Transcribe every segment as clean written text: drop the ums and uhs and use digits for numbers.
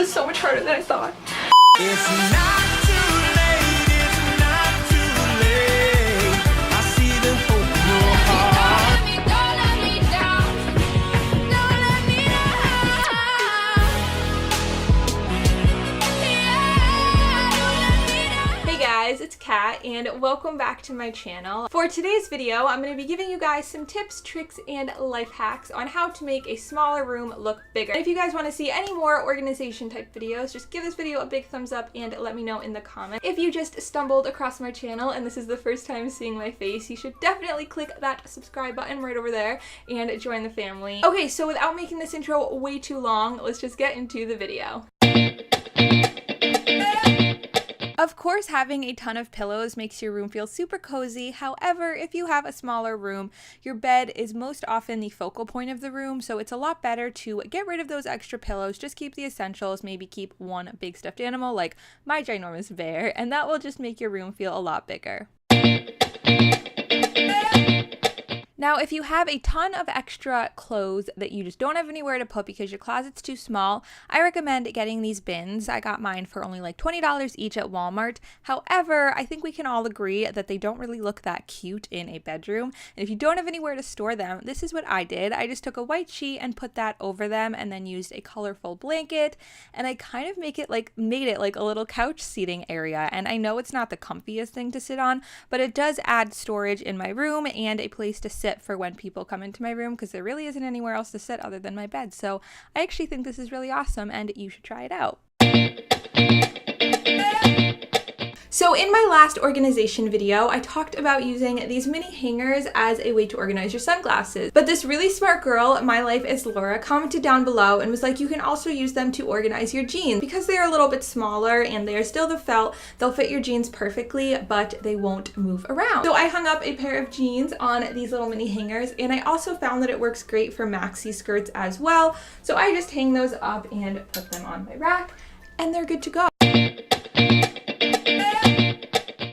was so much harder than I thought. It's not too late, it's not too late. I see the hope in your heart. Don't let me down. Don't let me down. Yeah, don't let me down. Hey guys, it's Kat and welcome back to my channel. For today's video, I'm going to be giving you guys some tips, tricks, and life hacks on how to make a smaller room look bigger. And if you guys want to see any more organization type videos, just give this video a big thumbs up and let me know in the comments. If you just stumbled across my channel and this is the first time seeing my face, you should definitely click that subscribe button right over there and join the family. Okay, so without making this intro way too long, let's just get into the video. Of course, having a ton of pillows makes your room feel super cozy. However, if you have a smaller room, your bed is most often the focal point of the room, so it's a lot better to get rid of those extra pillows, just keep the essentials, maybe keep one big stuffed animal like my ginormous bear, and that will just make your room feel a lot bigger. Now, if you have a ton of extra clothes that you just don't have anywhere to put because your closet's too small, I recommend getting these bins. I got mine for only like $20 each at Walmart. However, I think we can all agree that they don't really look that cute in a bedroom. And if you don't have anywhere to store them, this is what I did. I just took a white sheet and put that over them and then used a colorful blanket. And I kind of made it like a little couch seating area. And I know it's not the comfiest thing to sit on, but it does add storage in my room and a place to sit for when people come into my room because there really isn't anywhere else to sit other than my bed. So I actually think this is really awesome and you should try it out. So in my last organization video, I talked about using these mini hangers as a way to organize your sunglasses. But this really smart girl, My Life is Laura, commented down below and was like, you can also use them to organize your jeans. Because they are a little bit smaller and they are still the felt, they'll fit your jeans perfectly, but they won't move around. So I hung up a pair of jeans on these little mini hangers, and I also found that it works great for maxi skirts as well. So I just hang those up and put them on my rack, and they're good to go.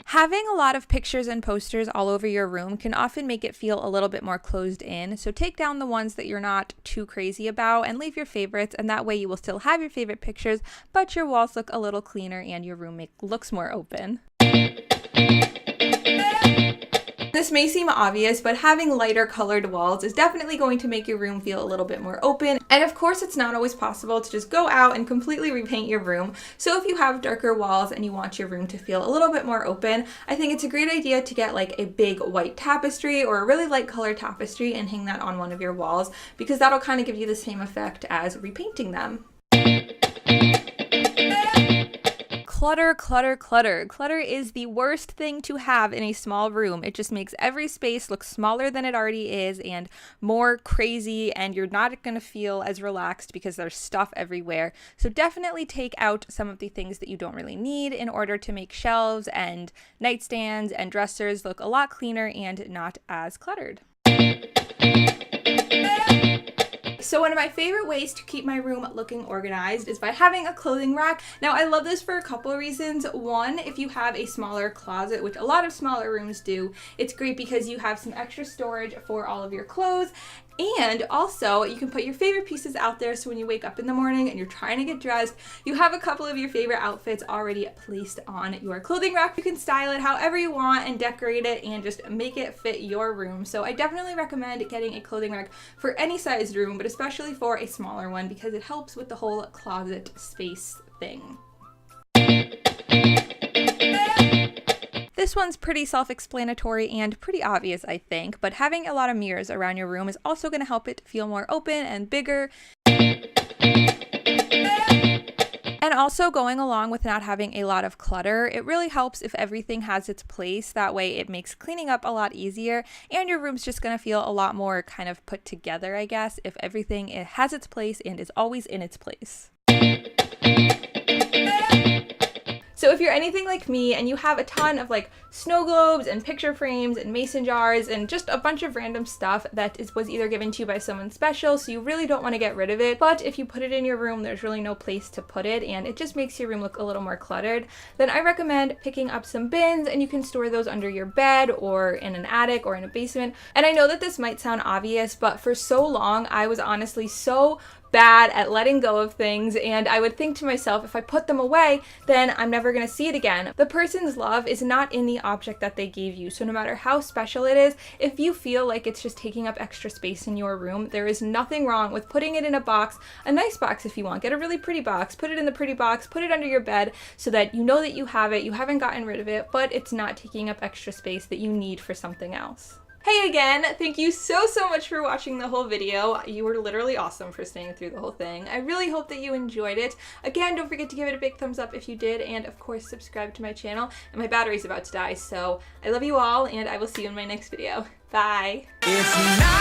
Having a lot of pictures and posters all over your room can often make it feel a little bit more closed in, so take down the ones that you're not too crazy about and leave your favorites, and that way you will still have your favorite pictures, but your walls look a little cleaner and your room looks more open. This may seem obvious, but having lighter colored walls is definitely going to make your room feel a little bit more open. And of course, it's not always possible to just go out and completely repaint your room. So if you have darker walls and you want your room to feel a little bit more open, I think it's a great idea to get like a big white tapestry or a really light color tapestry and hang that on one of your walls, because that'll kind of give you the same effect as repainting them. Clutter, clutter, clutter. Clutter is the worst thing to have in a small room. It just makes every space look smaller than it already is and more crazy, and you're not going to feel as relaxed because there's stuff everywhere. So definitely take out some of the things that you don't really need in order to make shelves and nightstands and dressers look a lot cleaner and not as cluttered. So one of my favorite ways to keep my room looking organized is by having a clothing rack. Now I love this for a couple of reasons. One, if you have a smaller closet, which a lot of smaller rooms do, it's great because you have some extra storage for all of your clothes. And also, you can put your favorite pieces out there, so when you wake up in the morning and you're trying to get dressed, you have a couple of your favorite outfits already placed on your clothing rack. You can style it however you want and decorate it and just make it fit your room. So I definitely recommend getting a clothing rack for any sized room, but especially for a smaller one because it helps with the whole closet space thing. This one's pretty self-explanatory and pretty obvious, I think, but having a lot of mirrors around your room is also going to help it feel more open and bigger. And also, going along with not having a lot of clutter, it really helps if everything has its place. That way it makes cleaning up a lot easier, and your room's just going to feel a lot more kind of put together, I guess, if everything has its place and is always in its place. So if you're anything like me and you have a ton of like snow globes and picture frames and mason jars and just a bunch of random stuff that was either given to you by someone special, so you really don't want to get rid of it, but if you put it in your room, there's really no place to put it and it just makes your room look a little more cluttered, then I recommend picking up some bins, and you can store those under your bed or in an attic or in a basement. And I know that this might sound obvious, but for so long I was honestly so bad at letting go of things, and I would think to myself, if I put them away, then I'm never going to see it again. The person's love is not in the object that they gave you, so no matter how special it is, if you feel like it's just taking up extra space in your room, there is nothing wrong with putting it in a box, a nice box if you want. Get a really pretty box, put it in the pretty box, put it under your bed so that you know that you have it, you haven't gotten rid of it, but it's not taking up extra space that you need for something else. Hey again, thank you so much for watching the whole video. You were literally awesome for staying through the whole thing. I really hope that you enjoyed it. Again, don't forget to give it a big thumbs up if you did, and of course subscribe to my channel. And my battery's about to die, so I love you all, and I will see you in my next video. Bye! It's not